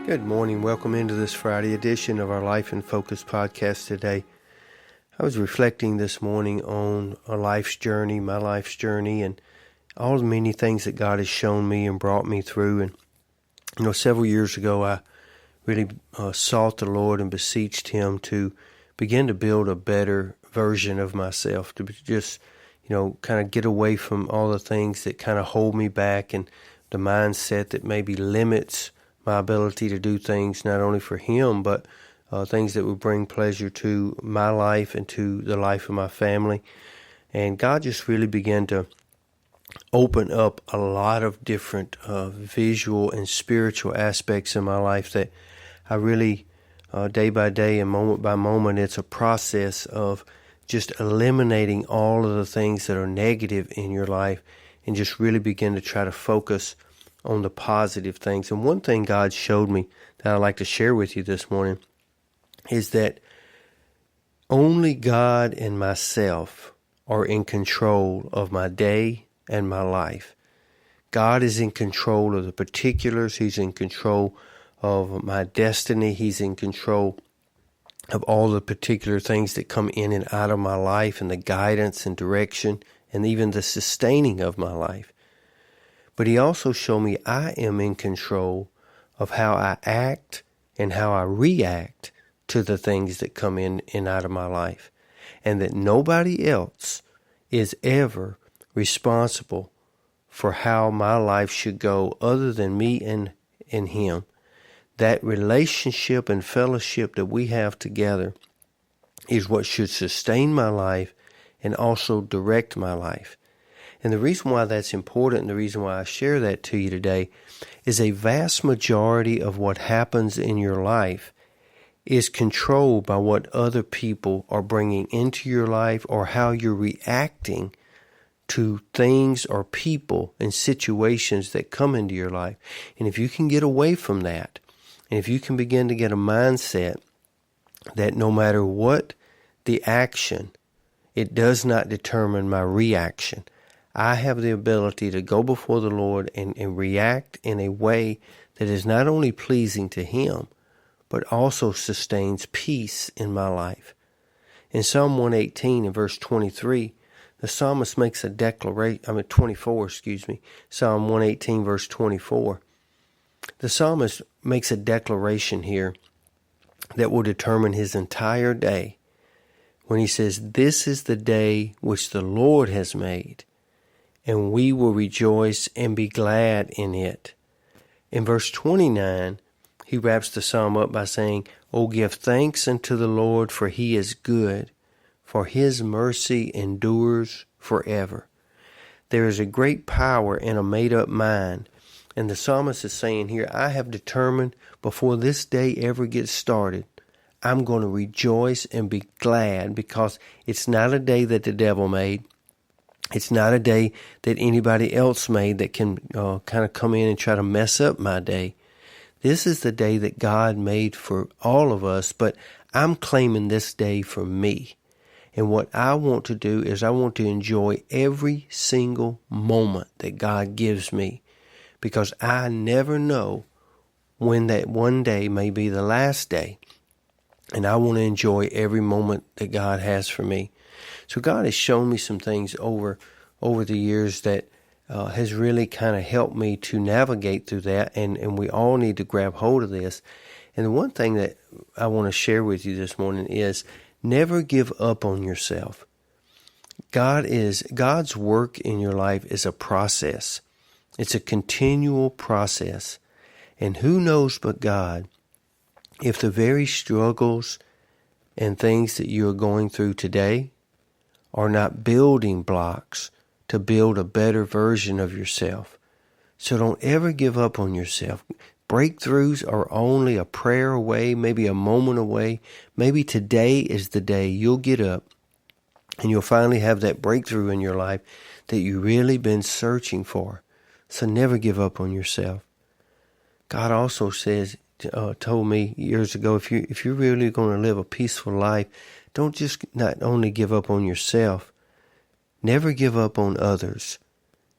Good morning. Welcome into this Friday edition of our Life in Focus podcast today. I was reflecting this morning on a life's journey, my life's journey, and all the many things that God has shown me and brought me through. And, several years ago, I really sought the Lord and beseeched Him to begin to build a better version of myself, to just, kind of get away from all the things that kind of hold me back and the mindset that maybe limits my ability to do things not only for Him, but things that would bring pleasure to my life and to the life of my family. And God just really began to open up a lot of different visual and spiritual aspects in my life that I really, day by day and moment by moment, it's a process of just eliminating all of the things that are negative in your life and just really begin to try to focus on the positive things. And one thing God showed me that I'd like to share with you this morning is that only God and myself are in control of my day and my life. God is in control of the particulars. He's in control of my destiny. He's in control of all the particular things that come in and out of my life and the guidance and direction and even the sustaining of my life. But He also showed me I am in control of how I act and how I react to the things that come in and out of my life. And that nobody else is ever responsible for how my life should go other than me and Him. That relationship and fellowship that we have together is what should sustain my life and also direct my life. And the reason why that's important and the reason why I share that to you today is a vast majority of what happens in your life is controlled by what other people are bringing into your life or how you're reacting to things or people and situations that come into your life. And if you can get away from that, and if you can begin to get a mindset that no matter what the action, it does not determine my reaction. I have the ability to go before the Lord and react in a way that is not only pleasing to Him, but also sustains peace in my life. In Psalm 118 and verse 23, the psalmist makes a declaration, 24, Psalm 118 verse 24. The psalmist makes a declaration here that will determine his entire day when he says, "This is the day which the Lord has made, and we will rejoice and be glad in it." In verse 29, he wraps the psalm up by saying, "Oh, give thanks unto the Lord, for He is good, for His mercy endures forever." There is a great power in a made-up mind, and the psalmist is saying here, I have determined before this day ever gets started, I'm going to rejoice and be glad because it's not a day that the devil made. It's not a day that anybody else made that can kind of come in and try to mess up my day. This is the day that God made for all of us, but I'm claiming this day for me. And what I want to do is I want to enjoy every single moment that God gives me because I never know when that one day may be the last day. And I want to enjoy every moment that God has for me. So God has shown me some things over the years that has really kind of helped me to navigate through that, and we all need to grab hold of this. And the one thing that I want to share with you this morning is never give up on yourself. God's work in your life is a process. It's a continual process. And who knows but God if the very struggles and things that you are going through today are not building blocks to build a better version of yourself. So don't ever give up on yourself. Breakthroughs are only a prayer away, maybe a moment away. Maybe today is the day you'll get up and you'll finally have that breakthrough in your life that you've really been searching for. So never give up on yourself. God also told me years ago, if you're really going to live a peaceful life, don't just not only give up on yourself, never give up on others.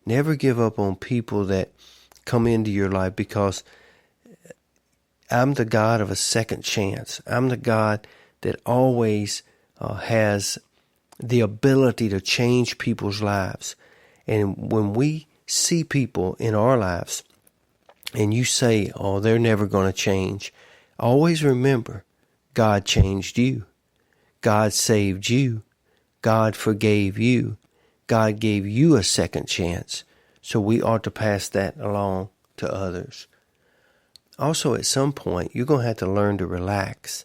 Never give up on people that come into your life, because I'm the God of a second chance. I'm the God that always has the ability to change people's lives. And when we see people in our lives and you say, oh, they're never going to change, always remember, God changed you. God saved you. God forgave you. God gave you a second chance. So we ought to pass that along to others. Also, at some point, you're going to have to learn to relax,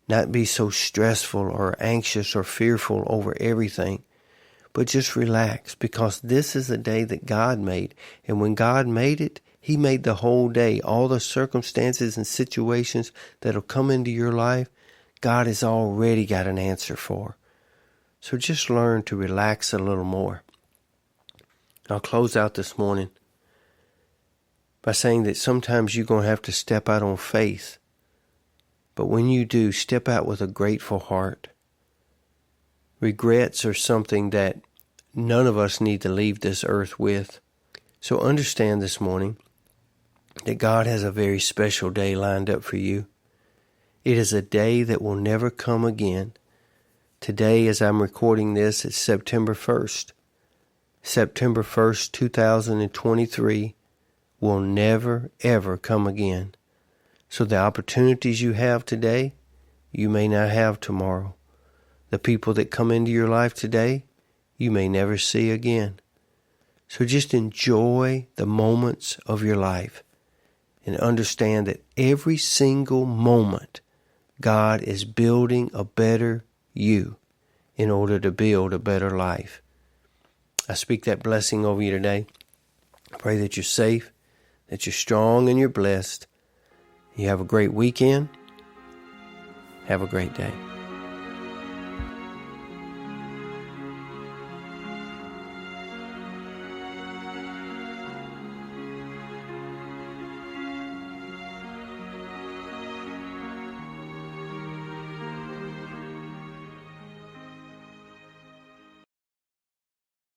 not be so stressful or anxious or fearful over everything, but just relax, because this is a day that God made. And when God made it, He made the whole day. All the circumstances and situations that will come into your life, God has already got an answer for. So just learn to relax a little more. I'll close out this morning by saying that sometimes you're going to have to step out on faith. But when you do, step out with a grateful heart. Regrets are something that none of us need to leave this earth with. So understand this morning that God has a very special day lined up for you. It is a day that will never come again. Today, as I'm recording this, it's September 1st. September 1st, 2023 will never, ever come again. So the opportunities you have today, you may not have tomorrow. The people that come into your life today, you may never see again. So just enjoy the moments of your life and understand that every single moment, God is building a better you in order to build a better life. I speak that blessing over you today. I pray that you're safe, that you're strong and you're blessed. You have a great weekend. Have a great day.